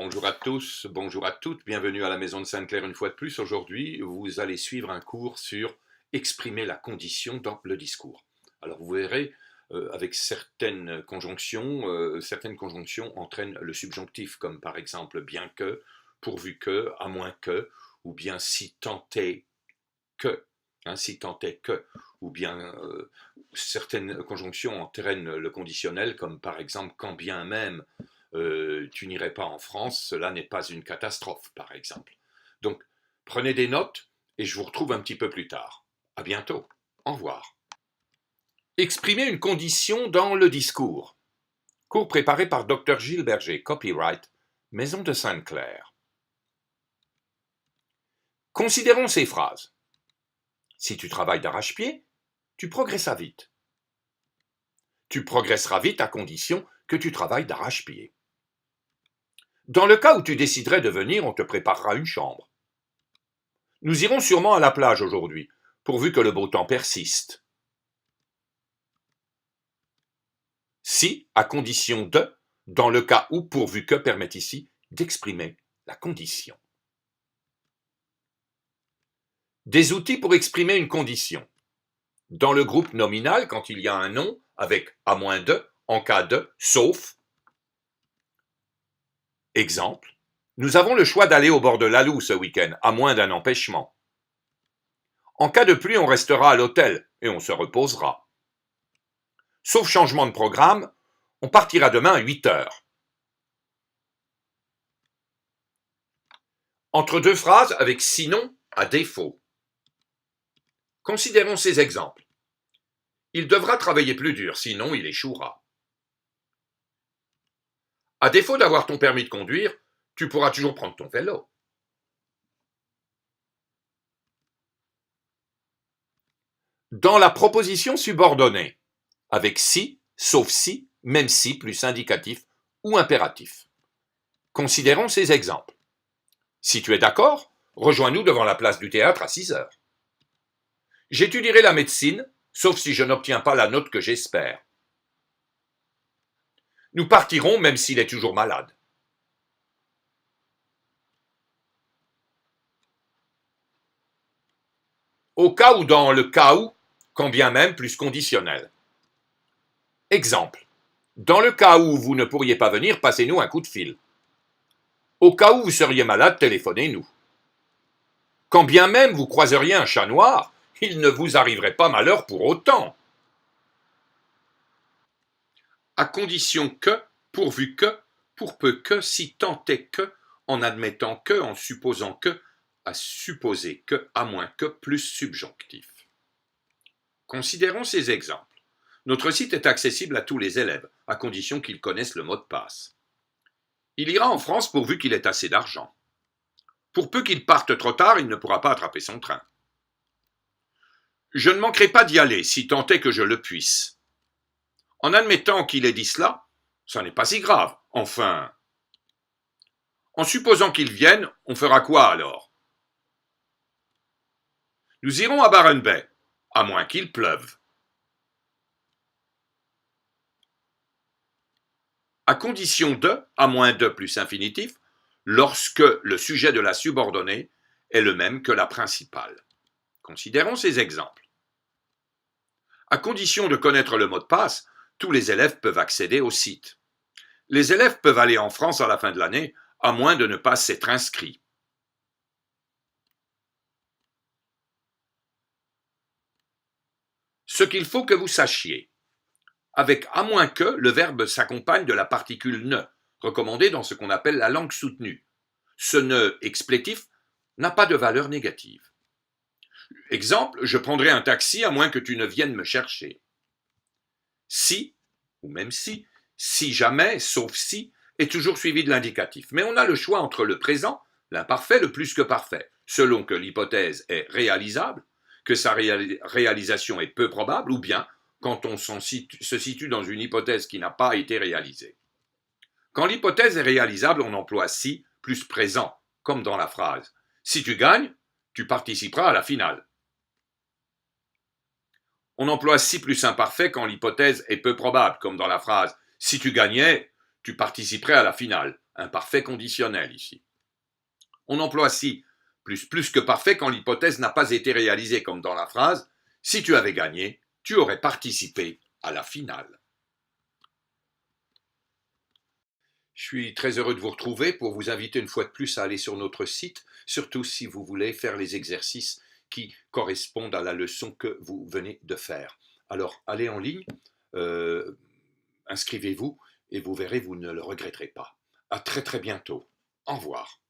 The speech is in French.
bonjour à tous, bonjour à toutes, bienvenue à la Maison de Sainte-Claire une fois de plus. Aujourd'hui, vous allez suivre un cours sur exprimer la condition dans le discours. Alors vous verrez, avec certaines conjonctions entraînent le subjonctif, comme par exemple bien que, pourvu que, à moins que, ou bien si tant est que, si tant est que, ou bien certaines conjonctions entraînent le conditionnel, comme par exemple quand bien même tu n'irais pas en France, cela n'est pas une catastrophe, par exemple. Donc, prenez des notes et je vous retrouve un petit peu plus tard. À bientôt. Au revoir. Exprimer une condition dans le discours. Cours préparé par Dr Gilles Berger, copyright, Maison de Sainte-Claire. Considérons ces phrases. Si tu travailles d'arrache-pied, tu progresseras vite. Tu progresseras vite à condition que tu travailles d'arrache-pied. Dans le cas où tu déciderais de venir, on te préparera une chambre. Nous irons sûrement à la plage aujourd'hui, pourvu que le beau temps persiste. Si, à condition de, dans le cas où pourvu que permet ici d'exprimer la condition. Des outils pour exprimer une condition. Dans le groupe nominal, quand il y a un nom, avec à moins de, en cas de, sauf. Exemple, nous avons le choix d'aller au bord de l'Alou ce week-end, à moins d'un empêchement. En cas de pluie, on restera à l'hôtel et on se reposera. Sauf changement de programme, on partira demain à 8 heures. Entre deux phrases avec sinon à défaut. Considérons ces exemples. Il devra travailler plus dur, sinon il échouera. À défaut d'avoir ton permis de conduire, tu pourras toujours prendre ton vélo. Dans la proposition subordonnée, avec si, sauf si, même si plus indicatif ou impératif. Considérons ces exemples. Si tu es d'accord, rejoins-nous devant la place du théâtre à 6 heures. J'étudierai la médecine, sauf si je n'obtiens pas la note que j'espère. Nous partirons même s'il est toujours malade. Au cas où dans le cas où, quand bien même plus conditionnel. Exemple. Dans le cas où vous ne pourriez pas venir, passez-nous un coup de fil. Au cas où vous seriez malade, téléphonez-nous. Quand bien même vous croiseriez un chat noir, il ne vous arriverait pas malheur pour autant. À condition que, pourvu que, pour peu que, si tant est que, en admettant que, en supposant que, à supposer que, à moins que, plus subjonctif. Considérons ces exemples. Notre site est accessible à tous les élèves, à condition qu'ils connaissent le mot de passe. Il ira en France pourvu qu'il ait assez d'argent. Pour peu qu'il parte trop tard, il ne pourra pas attraper son train. Je ne manquerai pas d'y aller, si tant est que je le puisse. En admettant qu'il ait dit cela, ça n'est pas si grave, enfin. En supposant qu'il vienne, on fera quoi alors? Nous irons à Byron Bay, à moins qu'il pleuve. À condition de, à moins de plus infinitif, lorsque le sujet de la subordonnée est le même que la principale. Considérons ces exemples. À condition de connaître le mot de passe, tous les élèves peuvent accéder au site. Les élèves peuvent aller en France à la fin de l'année, à moins de ne pas s'être inscrits. Ce qu'il faut que vous sachiez. Avec à moins que, le verbe s'accompagne de la particule ne, recommandée dans ce qu'on appelle la langue soutenue. Ce ne explétif n'a pas de valeur négative. Exemple, je prendrai un taxi à moins que tu ne viennes me chercher. Si, ou même si jamais, sauf si, est toujours suivi de l'indicatif. Mais on a le choix entre le présent, l'imparfait, le plus que parfait, selon que l'hypothèse est réalisable, que sa réalisation est peu probable, ou bien quand on se situe dans une hypothèse qui n'a pas été réalisée. Quand l'hypothèse est réalisable, on emploie si plus présent, comme dans la phrase. Si tu gagnes, tu participeras à la finale. On emploie si plus imparfait quand l'hypothèse est peu probable, comme dans la phrase « Si tu gagnais, tu participerais à la finale ». un parfait conditionnel ici. On emploie si plus que parfait quand l'hypothèse n'a pas été réalisée, comme dans la phrase « Si tu avais gagné, tu aurais participé à la finale ». Je suis très heureux de vous retrouver pour vous inviter une fois de plus à aller sur notre site, surtout si vous voulez faire les exercices qui correspondent à la leçon que vous venez de faire. Alors, allez en ligne, inscrivez-vous et vous verrez, vous ne le regretterez pas. À très très bientôt. Au revoir.